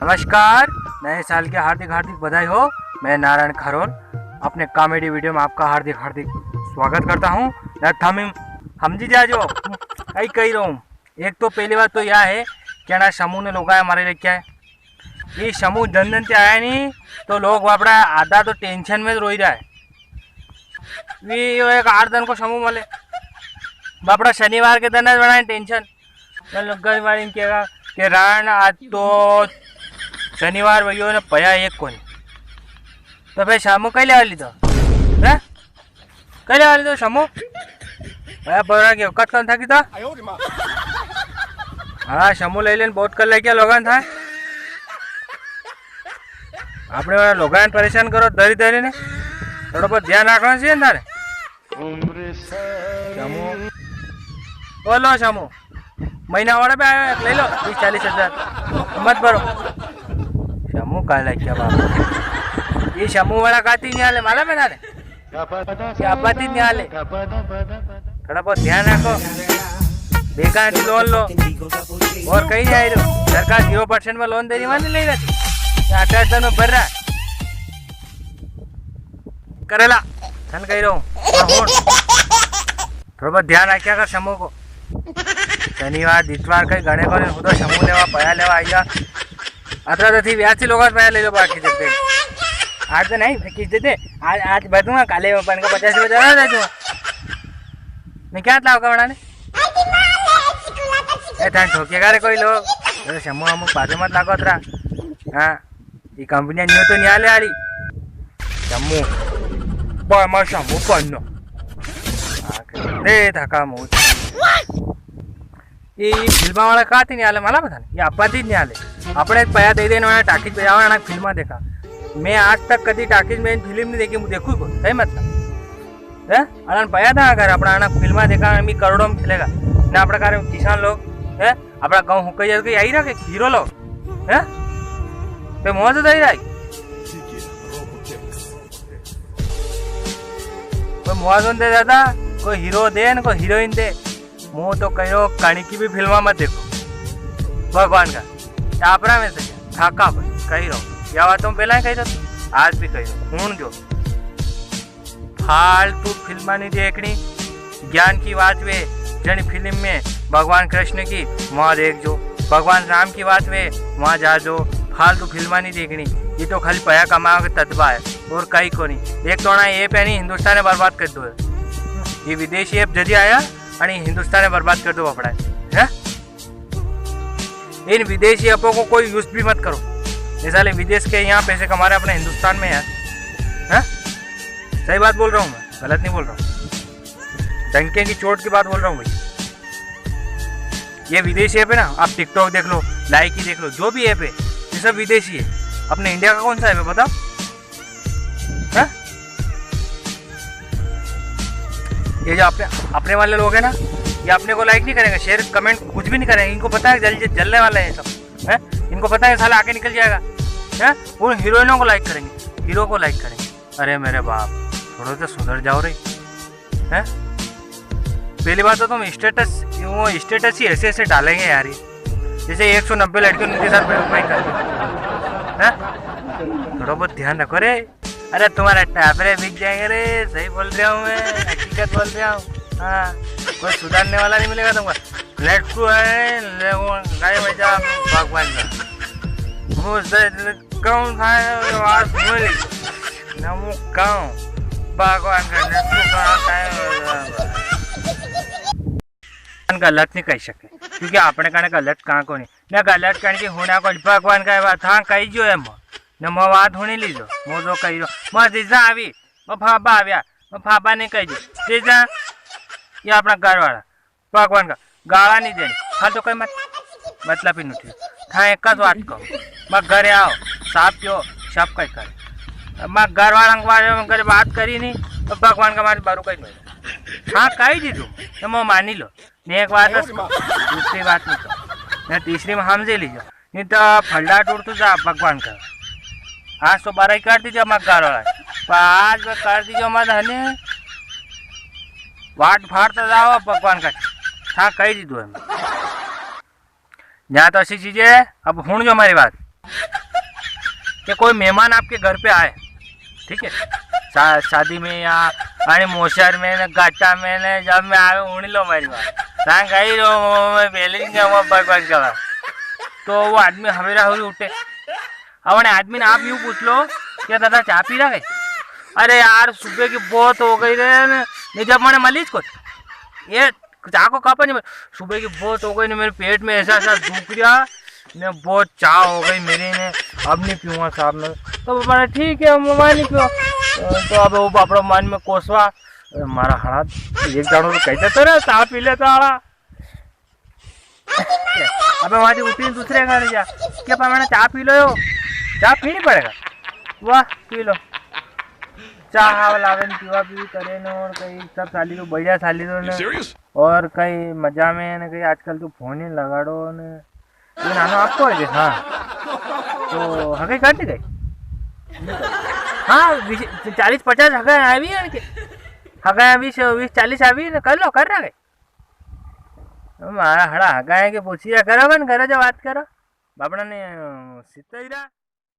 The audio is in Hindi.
नमस्कार, नए साल की हार्दिक हार्दिक बधाई हो। मैं नारायण खरोल अपने कॉमेडी वीडियो में आपका हार्दिक हार्दिक स्वागत करता हूँ। हम जी जा जो कही रहा हूँ। एक तो पहली बात तो यह है क्या ना समूह ने लोग आए हमारे लिए क्या है ये समूह जन से आया नहीं तो लोग वापड़ा आधा तो टेंशन में रोई रहा है। ये एक 8 दिन को समूह वाले बापड़ा शनिवार के दिन बनाए टेंशन गरीबारी कहेगा कि राण आज तो शनिवार भैया ने पया एक कोनी तो भाई शामू कई लेवा लीधो है कई लेवा लीधो शामू पया बरा के कट कन था की था हाँ शामू ले लेन बहुत कर ले क्या लोगन था आपने वाला लोगन परेशान करो दरी दरी ने थोड़ा बहुत ध्यान रखना चाहिए ना रे शामू बोलो शामू महीना वाला पे आया ले लो 30-40 हजार मत भरो शमू का क्या बाप ये शमू वाला काती नहीं आले माला में ना रे क्या आपाती नहीं आले थोड़ा बहुत ध्यान रखो बेकार की लोन लो और कहीं जाए रो सरकार 0% में लोन देने वाली नहीं रहती 8-8 में भर रहा करेला धन कही रहा हूँ थोड़ा बहुत ध्यान रखिया कर शमू को शनिवार इतवार कहीं गणे को नहीं तो शमू लेवा पया लेवा आइया अतरा थी व्यासी लोग पया ले लो बाकी देते आज तो नहीं खींच देते आज बदूंगा काले में पन का 50 रुपये दे दूंगा मैं क्या लाओ का बनाने थान ठोकेगा रे कोई लोग तो शमू हम पासे मत लागो अतरा हाँ ये कंपनियां न्यू तो नहीं आले आली शमू बा शमू पन्नो दे थका मुझ ये फिल्मा वाला का नहीं आले मला बता ये आपाती नहीं आले अपने पया दे देने वाला टाकीज पे जावा ना फिल्मा देखा मैं आज तक कभी टाकीज में फिल्म नहीं देखी मुझे देखू को सही मतलब है अन पया था अगर अपना आना फिल्मा देखा मैं करोड़ों में खेलेगा ना अपना कार्य किसान लोग है अपना गाँव हुक्का जाके यही रहा हीरो लोग है तो मोह से दही रही कोई मुआवजा दे दादा कोई हीरो दे न कोई हीरोइन दे मुँह तो कहो कणी की भी फिल्मा मत देखो भगवान का आपरा में से थाका भाई कही रहो या बात तुम पहला ही कही रहो आज भी कही रहो हूं जो फालतू फिल्मा नहीं देखनी ज्ञान की बात वे जन फिल्म में भगवान कृष्ण की वहाँ देख जो भगवान राम की बात वे वहाँ जा जो फालतू फिल्मा नहीं देखनी ये तो खाली पया कमाओ के तत्वा है और कहीं को नहीं एक तो ना ऐप है नहीं हिंदुस्तान ने बर्बाद कर दो ये विदेशी ऐप जल्दी आया और हिंदुस्तान ने बर्बाद कर दो अपना है इन विदेशी ऐपों को कोई यूज भी मत करो जैसा विदेश के यहाँ पैसे कमा रहे अपने हिंदुस्तान में यार है सही बात बोल रहा हूँ मैं गलत नहीं बोल रहा हूँ डंके की चोट की बात बोल रहा हूँ भाई ये विदेशी ऐप है ना आप टिकटॉक देख लो लाइक ही देख लो जो भी ऐप है ये सब विदेशी है अपने इंडिया का कौन सा ऐप है बताओ है ये जो अपने वाले लोग हैं ना ये अपने को लाइक नहीं करेंगे शेयर कमेंट कुछ भी नहीं करेंगे इनको पता है जलने वाले हैं सब है इनको पता है साला आके निकल जाएगा है वो हीरोइनों को लाइक करेंगे हीरो को लाइक करेंगे अरे मेरे बाप थोड़ा तो सुधर जाओ रही है पहली बात तो तुम स्टेटस ही ऐसे ऐसे डालेंगे यार ये जैसे 190 लड़कियों उनके साथ भाई कर थोड़ा बहुत ध्यान रखो रे अरे तुम्हारा टापरे बिक जाएंगे रे सही बोल रहा हूँ मैं हकीकत बोल रहा हूँ हाँ कोई सुधारने वाला नहीं मिलेगा तुमको लटकू है भैया भगवान का कौन था आवाज भगवान का लट नहीं कह सके क्योंकि अपने कहने का लट कहाँ को नहीं ना का लट कहने की होना को भगवान का बात हाँ कही जो है न मो बात होने लीजो मो जो कही मो जीजा आवी मो फाबा आव्या मो फाबा ने कही जीजा ये अपना घर वाला भगवान का गाला नहीं देनी हाँ तो कहीं मतलब ही नहीं था एक बात कहो मैं घरे आओ साफ क्यों सब कहीं करे मैं घर वाला बात करी नहीं तो भगवान का मारे बारू कहीं नहीं हाँ कही दी तुम तो मैं मानी लो नहीं एक बात दूसरी बात नहीं कहो नहीं तीसरी में हम से लीजो नहीं तो फल्ला टूट तो जा भगवान का आज तो 12 कर दीजिए मैं घर वाला आज कर दीजिए मत हने वाट फाड़ता जाओ भगवान का हाँ कही दी दो जहाँ तो ऐसी चीजें अब हूँ जो हमारी बात कि कोई मेहमान आपके घर पे आए, ठीक है, शादी में या अरे मोशर में ने गाटा में ने जब मैं आवे उड़ी लो मेरी बात सांग गई रो मैं पहले ही वो बकवास करा, तो वो आदमी हमेरा हुई उठे। अब आदमी ने आप यूँ पूछ लो क्या दादा चाय पी रहा है? अरे यार सुबह की बहुत हो गई रे, नहीं जब मैंने मलीज को ये चाय को कहा नहीं, सुबह की बहुत हो गई ना, मेरे पेट में ऐसा ऐसा दुख रहा ने, बहुत चाह हो गई मेरी ने, अब नहीं पीऊँगा साहब ने। तो मैंने ठीक है मैं नहीं पियो, तो अब वो अपना मन में कोसवा मारा हड़ा एक जानो तो कैसे तो रे चाह पी लेता हड़ा। अब वहाँ से उठी दूसरे घर जा क्या मैंने चाह पी लो, चाह पीनी पड़ेगा, वाह पी लो चाह लावन पीवा पी करे न, और कहीं सब साली तो बढ़िया साली तो न, और कहीं मजा में न, कहीं आजकल तो फोन ही लगाड़ो न, ये नानो आपको है हाँ, तो हगे काट गई हाँ 40-50 हगे આવી है, हगा 20-40 આવી ને, कर लो कर रहा गई मारा हड़ा हगा है कि पूछिया करो घर जो बात करो बापड़ा ने सीता ही रहा।